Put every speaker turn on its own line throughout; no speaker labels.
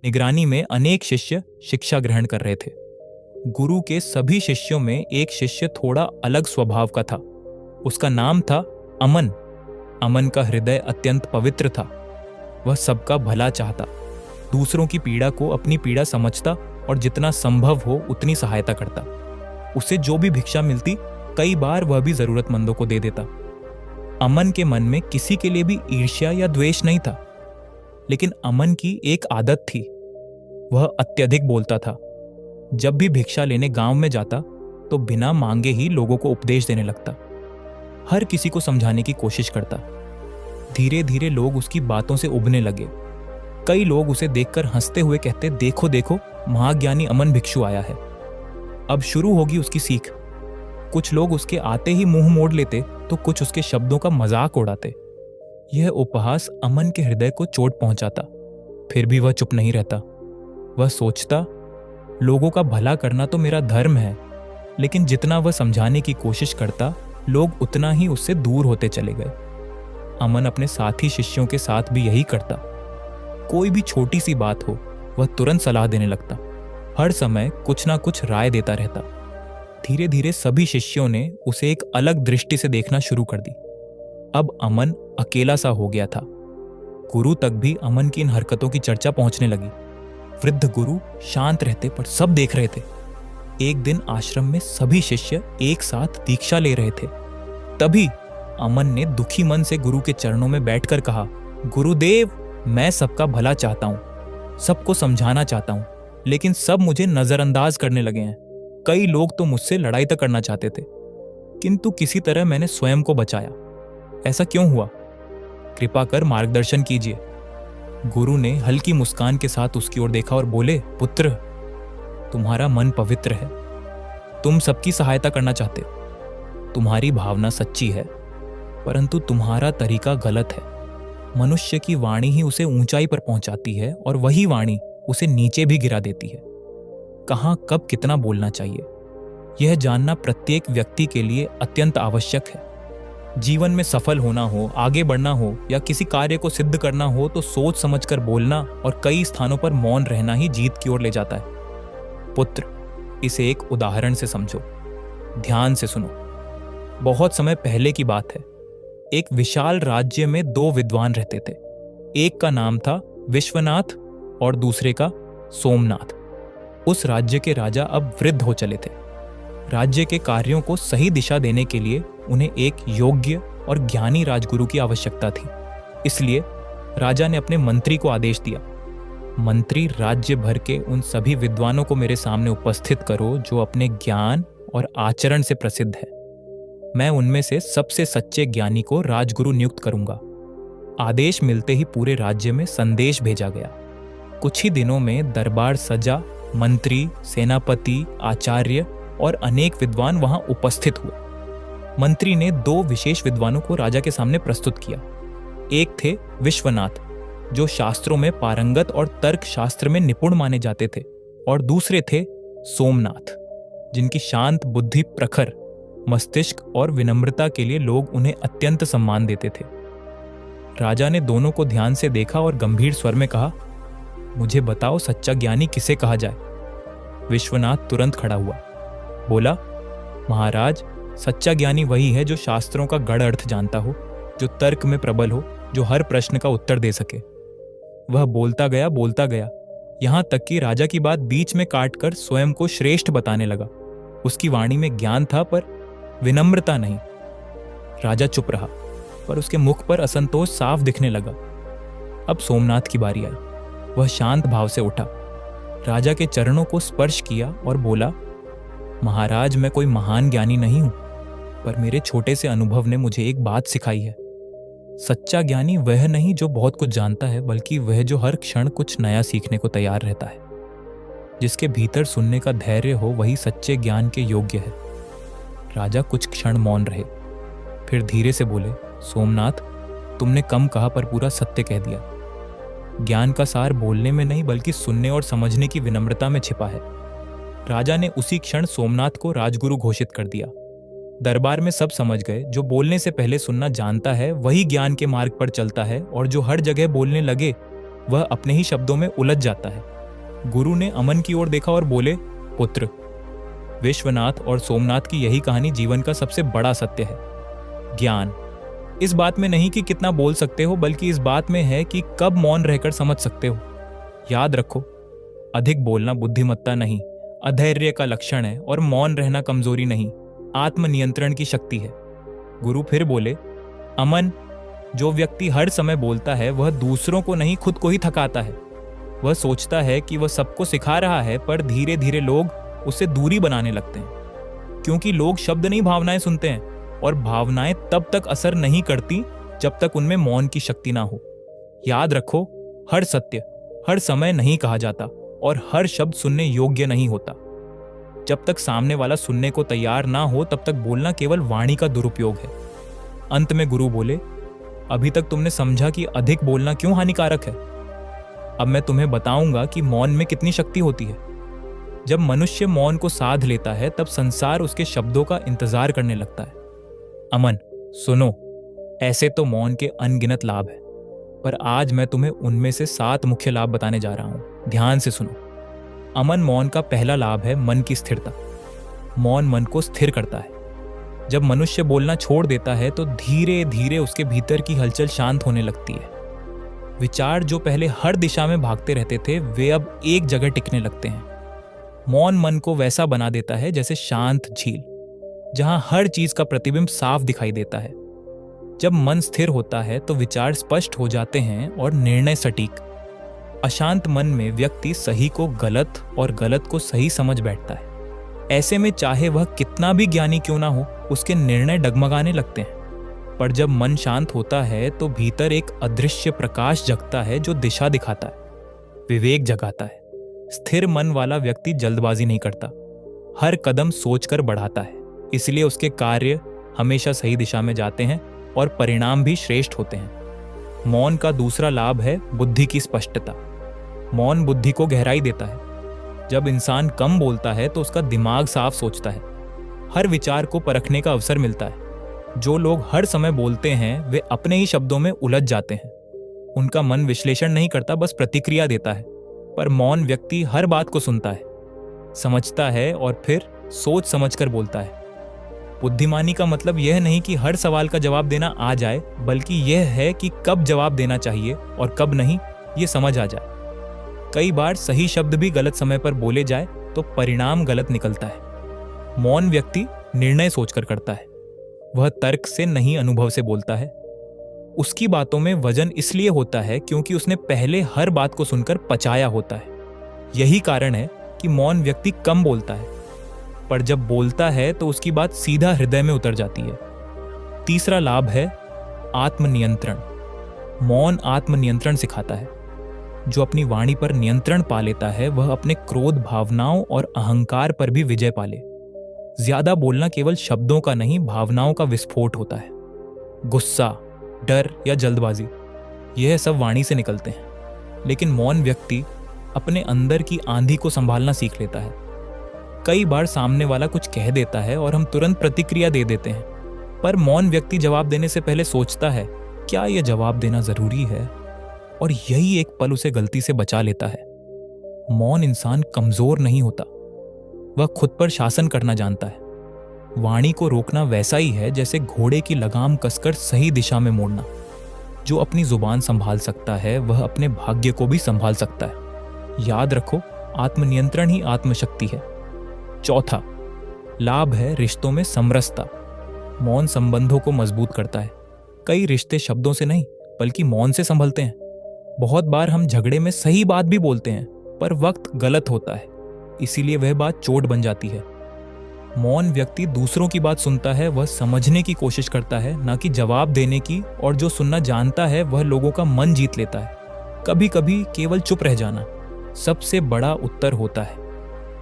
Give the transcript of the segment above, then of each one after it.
निगरानी में अनेक शिष्य शिक्षा ग्रहण कर रहे थे। गुरु के सभी शिष्यों में एक शिष्य थोड़ा अलग स्वभाव का था। उसका नाम था अमन। अमन का हृदय अत्यंत पवित्र था। वह सबका भला चाहता, दूसरों की पीड़ा को अपनी पीड़ा समझता और जितना संभव हो उतनी सहायता करता। उसे जो भी भिक्षा मिलती, कई बार वह भी जरूरतमंदों को दे देता। अमन के मन में किसी के लिए भी ईर्ष्या या द्वेष नहीं था, लेकिन अमन की एक आदत थी। वह अत्यधिक बोलता था। जब भी भिक्षा लेने गांव में जाता तो बिना मांगे ही लोगों को उपदेश देने लगता। हर किसी को समझाने की कोशिश करता। धीरे धीरे लोग उसकी बातों से उबने लगे। कई लोग उसे देखकर हंसते हुए कहते, देखो देखो, महाज्ञानी अमन भिक्षु आया है। अब शुरू होगी उसकी सीख। कुछ लोग उसके आते ही मुंह मोड़ लेते तो कुछ उसके शब्दों का मजाक उड़ाते। यह उपहास अमन के हृदय को चोट पहुंचाता। फिर भी वह चुप नहीं रहता। वह सोचता, लोगों का भला करना तो मेरा धर्म है। लेकिन जितना वह समझाने की कोशिश करता, लोग उतना ही उससे दूर होते चले गए। अमन अपने साथी शिष्यों के साथ भी यही करता। कोई भी छोटी सी बात हो, वह तुरंत सलाह देने लगता। हर समय कुछ ना कुछ राय देता रहता। धीरे धीरे सभी शिष्यों ने उसे एक अलग दृष्टि से देखना शुरू कर दी। अब अमन अकेला सा हो गया था। गुरु तक भी अमन की इन हरकतों की चर्चा पहुंचने लगी। वृद्ध गुरु शांत रहते पर सब देख रहे थे। एक दिन आश्रम में सभी शिष्य एक साथ दीक्षा ले रहे थे। तभी अमन ने दुखी मन से गुरु के चरणों में बैठकर कहा, गुरुदेव, मैं सबका भला चाहता हूं, सबको समझाना चाहता हूं, लेकिन सब मुझे नजरअंदाज करने लगे हैं। कई लोग तो मुझसे लड़ाई तक करना चाहते थे, किंतु किसी तरह मैंने स्वयं को बचाया। ऐसा क्यों हुआ? कृपा कर मार्गदर्शन कीजिए। गुरु ने हल्की मुस्कान के साथ उसकी ओर देखा और बोले, पुत्र, तुम्हारा मन पवित्र है। तुम सबकी सहायता करना चाहते हो। तुम्हारी भावना सच्ची है, परंतु तुम्हारा तरीका गलत है। मनुष्य की वाणी ही उसे ऊंचाई पर पहुंचाती है और वही वाणी उसे नीचे भी गिरा देती है। कहां कब कितना बोलना चाहिए, यह जानना प्रत्येक व्यक्ति के लिए अत्यंत आवश्यक है। जीवन में सफल होना हो, आगे बढ़ना हो या किसी कार्य को सिद्ध करना हो तो सोच समझकर बोलना और कई स्थानों पर मौन रहना ही जीत की ओर ले जाता है। पुत्र, इसे एक उदाहरण से समझो, ध्यान से सुनो। बहुत समय पहले की बात है। एक विशाल राज्य में दो विद्वान रहते थे। एक का नाम था विश्वनाथ और दूसरे का सोमनाथ। उस राज्य के राजा अब वृद्ध हो चले थे। राज्य के कार्यों को सही दिशा देने के लिए उन्हें एक योग्य और ज्ञानी राजगुरु की आवश्यकता थी। इसलिए राजा ने अपने मंत्री को आदेश दिया, मंत्री, राज्य भर के उन सभी विद्वानों को मेरे सामने उपस्थित करो जो अपने ज्ञान और आचरण से प्रसिद्ध है। मैं उनमें से सबसे सच्चे ज्ञानी को राजगुरु नियुक्त करूंगा। आदेश मिलते ही पूरे राज्य में संदेश भेजा गया। कुछ ही दिनों में दरबार सजा। मंत्री, सेनापति, आचार्य और अनेक विद्वान वहां उपस्थित हुए। मंत्री ने दो विशेष विद्वानों को राजा के सामने प्रस्तुत किया। एक थे विश्वनाथ, जो शास्त्रों में पारंगत और तर्क शास्त्र में निपुण माने जाते थे, और दूसरे थे सोमनाथ, जिनकी शांत बुद्धि, प्रखर मस्तिष्क और विनम्रता के लिए लोग उन्हें अत्यंत सम्मान देते थे। राजा ने दोनों को ध्यान से देखा और गंभीर स्वर में कहा, मुझे बताओ, सच्चा ज्ञानी किसे कहा जाए? विश्वनाथ तुरंत खड़ा हुआ, बोला, महाराज, सच्चा ज्ञानी वही है जो शास्त्रों का गढ़ अर्थ जानता हो, जो तर्क में प्रबल हो, जो हर प्रश्न का उत्तर दे सके। वह बोलता गया, यहां तक कि राजा की बात बीच में काटकर स्वयं को श्रेष्ठ बताने लगा। उसकी वाणी में ज्ञान था पर विनम्रता नहीं। राजा चुप रहा, पर उसके मुख पर असंतोष साफ दिखने लगा। अब सोमनाथ की बारी आई। वह शांत भाव से उठा, राजा के चरणों को स्पर्श किया और बोला, महाराज, मैं कोई महान ज्ञानी नहीं हूं, पर मेरे छोटे से अनुभव ने मुझे एक बात सिखाई है। सच्चा ज्ञानी वह नहीं जो बहुत कुछ जानता है, बल्कि वह जो हर क्षण कुछ नया सीखने को तैयार रहता है। जिसके भीतर सुनने का धैर्य हो, वही सच्चे ज्ञान के योग्य है। राजा कुछ क्षण मौन रहे, फिर धीरे से बोले, सोमनाथ, तुमने कम कहा पर पूरा सत्य कह दिया। ज्ञान का सार बोलने में नहीं, बल्कि सुनने और समझने की विनम्रता में छिपा है। राजा ने उसी क्षण सोमनाथ को राजगुरु घोषित कर दिया। दरबार में सब समझ गए, जो बोलने से पहले सुनना जानता है वही ज्ञान के मार्ग पर चलता है, और जो हर जगह बोलने लगे वह अपने ही शब्दों में उलझ जाता है। गुरु ने अमन की ओर देखा और बोले, पुत्र, विश्वनाथ और सोमनाथ की यही कहानी जीवन का सबसे बड़ा सत्य है। ज्ञान इस बात में नहीं कि कितना बोल सकते हो, बल्कि इस बात में है कि कब मौन रहकर समझ सकते हो। याद रखो, अधिक बोलना बुद्धिमत्ता नहीं, अधैर्य का लक्षण है, और मौन रहना कमजोरी नहीं, आत्मनियंत्रण की शक्ति है। गुरु फिर बोले, अमन, जो व्यक्ति हर समय बोलता है वह दूसरों को नहीं, खुद को ही थकाता है। वह सोचता है कि वह सबको सिखा रहा है, पर धीरे धीरे लोग उससे दूरी बनाने लगते हैं, क्योंकि लोग शब्द नहीं भावनाएं सुनते हैं, और भावनाएं तब तक असर नहीं करती जब तक उनमें मौन की शक्ति ना हो। याद रखो, हर सत्य हर समय नहीं कहा जाता, और हर शब्द सुनने योग्य नहीं होता। जब तक सामने वाला सुनने को तैयार ना हो, तब तक बोलना केवल वाणी का दुरुपयोग है। अंत में गुरु बोले, अभी तक तुमने समझा कि अधिक बोलना क्यों हानिकारक है। अब मैं तुम्हें बताऊंगा कि मौन में कितनी शक्ति होती है। जब मनुष्य मौन को साध लेता है, तब संसार उसके शब्दों का इंतजार करने लगता है। अमन, सुनो, ऐसे तो मौन के अनगिनत लाभ है, पर आज मैं तुम्हें उनमें से 7 मुख्य लाभ बताने जा रहा हूं। ध्यान से सुनो। अमन मौन का पहला लाभ है मन की स्थिरता। मौन मन को स्थिर करता है। जब मनुष्य बोलना छोड़ देता है तो धीरे धीरे उसके भीतर की हलचल शांत होने लगती है। विचार जो पहले हर दिशा में भागते रहते थे, वे अब एक जगह टिकने लगते हैं। मौन मन को वैसा बना देता है जैसे शांत झील, जहां हर चीज का प्रतिबिंब साफ दिखाई देता है। जब मन स्थिर होता है तो विचार स्पष्ट हो जाते हैं और निर्णय सटीक। अशांत मन में व्यक्ति सही को गलत और गलत को सही समझ बैठता है। ऐसे में चाहे वह कितना भी ज्ञानी क्यों ना हो, उसके निर्णय डगमगाने लगते हैं। पर जब मन शांत होता है तो भीतर एक अदृश्य प्रकाश जगता है जो दिशा दिखाता है, विवेक जगाता है। स्थिर मन वाला व्यक्ति जल्दबाजी नहीं करता, हर कदम सोचकर बढ़ाता है, इसलिए उसके कार्य हमेशा सही दिशा में जाते हैं और परिणाम भी श्रेष्ठ होते हैं। मौन का दूसरा लाभ है बुद्धि की स्पष्टता। मौन बुद्धि को गहराई देता है। जब इंसान कम बोलता है तो उसका दिमाग साफ सोचता है, हर विचार को परखने का अवसर मिलता है। जो लोग हर समय बोलते हैं वे अपने ही शब्दों में उलझ जाते हैं। उनका मन विश्लेषण नहीं करता, बस प्रतिक्रिया देता है। पर मौन व्यक्ति हर बात को सुनता है, समझता है और फिर सोच समझकर बोलता है। बुद्धिमानी का मतलब यह नहीं कि हर सवाल का जवाब देना आ जाए, बल्कि यह है कि कब जवाब देना चाहिए और कब नहीं, ये समझ आ जाए। कई बार सही शब्द भी गलत समय पर बोले जाए तो परिणाम गलत निकलता है। मौन व्यक्ति निर्णय सोचकर करता है, वह तर्क से नहीं, अनुभव से बोलता है। उसकी बातों में वजन इसलिए होता है क्योंकि उसने पहले हर बात को सुनकर पचाया होता है। यही कारण है कि मौन व्यक्ति कम बोलता है, पर जब बोलता है तो उसकी बात सीधा हृदय में उतर जाती है। तीसरा लाभ है आत्मनियंत्रण। मौन आत्मनियंत्रण सिखाता है। जो अपनी वाणी पर नियंत्रण पा लेता है, वह अपने क्रोध, भावनाओं और अहंकार पर भी विजय पा ले। ज्यादा बोलना केवल शब्दों का नहीं, भावनाओं का विस्फोट होता है। गुस्सा, डर या जल्दबाजी, यह सब वाणी से निकलते हैं। लेकिन मौन व्यक्ति अपने अंदर की आंधी को संभालना सीख लेता है। कई बार सामने वाला कुछ कह देता है और हम तुरंत प्रतिक्रिया दे देते हैं, पर मौन व्यक्ति जवाब देने से पहले सोचता है, क्या यह जवाब देना जरूरी है? और यही एक पल उसे गलती से बचा लेता है। मौन इंसान कमजोर नहीं होता, वह खुद पर शासन करना जानता है। वाणी को रोकना वैसा ही है जैसे घोड़े की लगाम कसकर सही दिशा में मोड़ना। जो अपनी जुबान संभाल सकता है, वह अपने भाग्य को भी संभाल सकता है। याद रखो, आत्मनियंत्रण ही आत्मशक्ति है। चौथा लाभ है रिश्तों में समरसता। मौन संबंधों को मजबूत करता है। कई रिश्ते शब्दों से नहीं, बल्कि मौन से संभलते हैं। बहुत बार हम झगड़े में सही बात भी बोलते हैं, पर वक्त गलत होता है, इसीलिए वह बात चोट बन जाती है। मौन व्यक्ति दूसरों की बात सुनता है, वह समझने की कोशिश करता है, ना कि जवाब देने की, और जो सुनना जानता है वह लोगों का मन जीत लेता है। कभी कभी केवल चुप रह जाना सबसे बड़ा उत्तर होता है।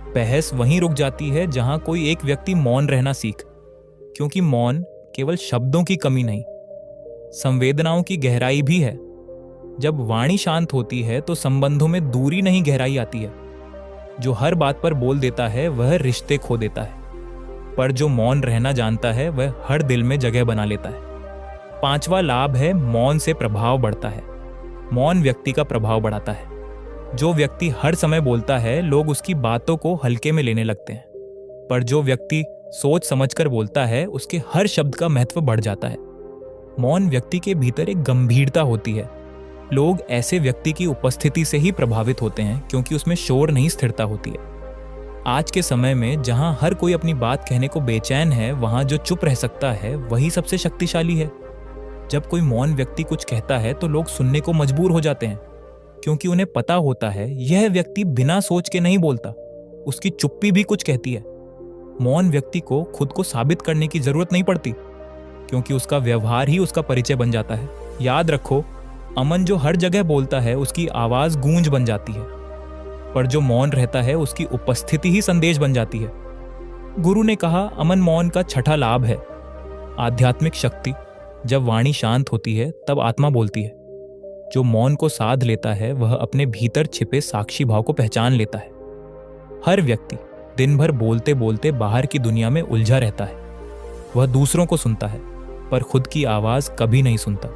बहस वहीं रुक जाती है जहां कोई एक व्यक्ति मौन रहना सीख, क्योंकि मौन केवल शब्दों की कमी नहीं, संवेदनाओं की गहराई भी है। जब वाणी शांत होती है तो संबंधों में दूरी नहीं, गहराई आती है। जो हर बात पर बोल देता है वह रिश्ते खो देता है, पर जो मौन रहना जानता है वह हर दिल में जगह बना लेता है। पांचवा लाभ है मौन से प्रभाव बढ़ता है। मौन व्यक्ति का प्रभाव बढ़ाता है। जो व्यक्ति हर समय बोलता है, लोग उसकी बातों को हल्के में लेने लगते हैं, पर जो व्यक्ति सोच समझकर बोलता है, उसके हर शब्द का महत्व बढ़ जाता है। मौन व्यक्ति के भीतर एक गंभीरता होती है। लोग ऐसे व्यक्ति की उपस्थिति से ही प्रभावित होते हैं, क्योंकि उसमें शोर नहीं, स्थिरता होती है। आज के समय में जहां हर कोई अपनी बात कहने को बेचैन है, वहां जो चुप रह सकता है वही सबसे शक्तिशाली है। जब कोई मौन व्यक्ति कुछ कहता है तो लोग सुनने को मजबूर हो जाते हैं, क्योंकि उन्हें पता होता है यह व्यक्ति बिना सोच के नहीं बोलता, उसकी चुप्पी भी कुछ कहती है। मौन व्यक्ति को खुद को साबित करने की जरूरत नहीं पड़ती, क्योंकि उसका व्यवहार ही उसका परिचय बन जाता है। याद रखो, अमन जो हर जगह बोलता है, उसकी आवाज गूंज बन जाती है, पर जो मौन रहता है, उसकी उपस्थिति ही संदेश बन जाती है। गुरु ने कहा, अमन मौन का छठा लाभ है। आध्यात्मिक शक्ति। जब वाणी शांत होती है, तब आत्मा बोलती है। जो मौन को साध लेता है, वह अपने भीतर छिपे साक्षी भाव को पहचान लेता है। हर व्यक्ति दिन भर बोलते बोलते बाहर की दुनिया में उलझा रहता है। वह दूसरों को सुनता है, पर खुद की आवाज कभी नहीं सुनता।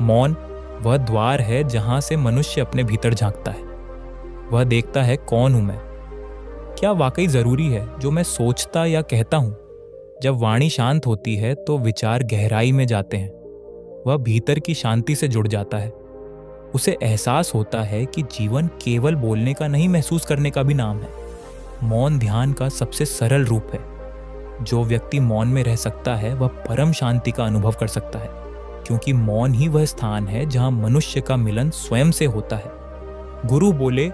मौन वह द्वार है जहां से मनुष्य अपने भीतर झांकता है। वह देखता है, कौन हूं मैं? क्या वाकई जरूरी है जो मैं सोचता या कहता हूं? जब वाणी शांत होती है तो विचार गहराई में जाते हैं। वह भीतर की शांति से जुड़ जाता है। उसे एहसास होता है कि जीवन केवल बोलने का नहीं, महसूस करने का भी नाम है। मौन ध्यान का सबसे सरल रूप है। जो व्यक्ति मौन में रह सकता है, वह परम शांति का अनुभव कर सकता है, क्योंकि मौन ही वह स्थान है जहां मनुष्य का मिलन स्वयं से होता है। गुरु बोले,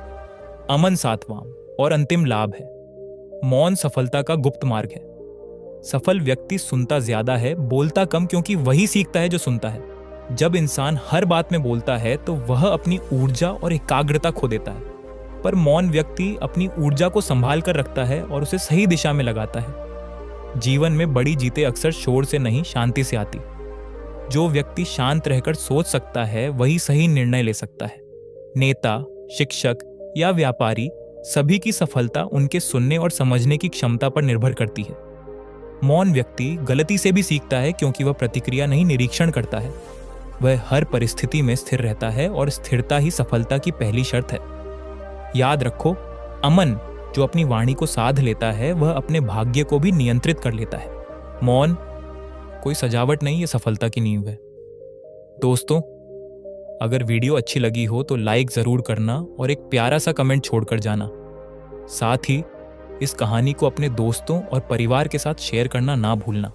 अमन सातवां और अंतिम लाभ है। मौन सफलता का गुप्त मार्ग है। सफल व्यक्ति सुनता ज्यादा है, बोलता कम, क्योंकि वही सीखता है जो सुनता है। जब इंसान हर बात में बोलता है तो वह अपनी ऊर्जा और एकाग्रता खो देता है, पर मौन व्यक्ति अपनी ऊर्जा को संभाल कर रखता है और उसे सही दिशा में लगाता है। जीवन में बड़ी जीतें अक्सर शोर से नहीं, शांति से आती। जो व्यक्ति शांत रहकर सोच सकता है, वही सही निर्णय ले सकता है। नेता, शिक्षक या व्यापारी, सभी की सफलता उनके सुनने और समझने की क्षमता पर निर्भर करती है। मौन व्यक्ति गलती से भी सीखता है, क्योंकि वह प्रतिक्रिया नहीं, निरीक्षण करता है। वह हर परिस्थिति में स्थिर रहता है, और स्थिरता ही सफलता की पहली शर्त है। याद रखो, अमन जो अपनी वाणी को साध लेता है, वह अपने भाग्य को भी नियंत्रित कर लेता है। मौन कोई सजावट नहीं, ये सफलता की नींव है। दोस्तों, अगर वीडियो अच्छी लगी हो तो लाइक जरूर करना और एक प्यारा सा कमेंट छोड़कर जाना। साथ ही इस कहानी को अपने दोस्तों और परिवार के साथ शेयर करना ना भूलना।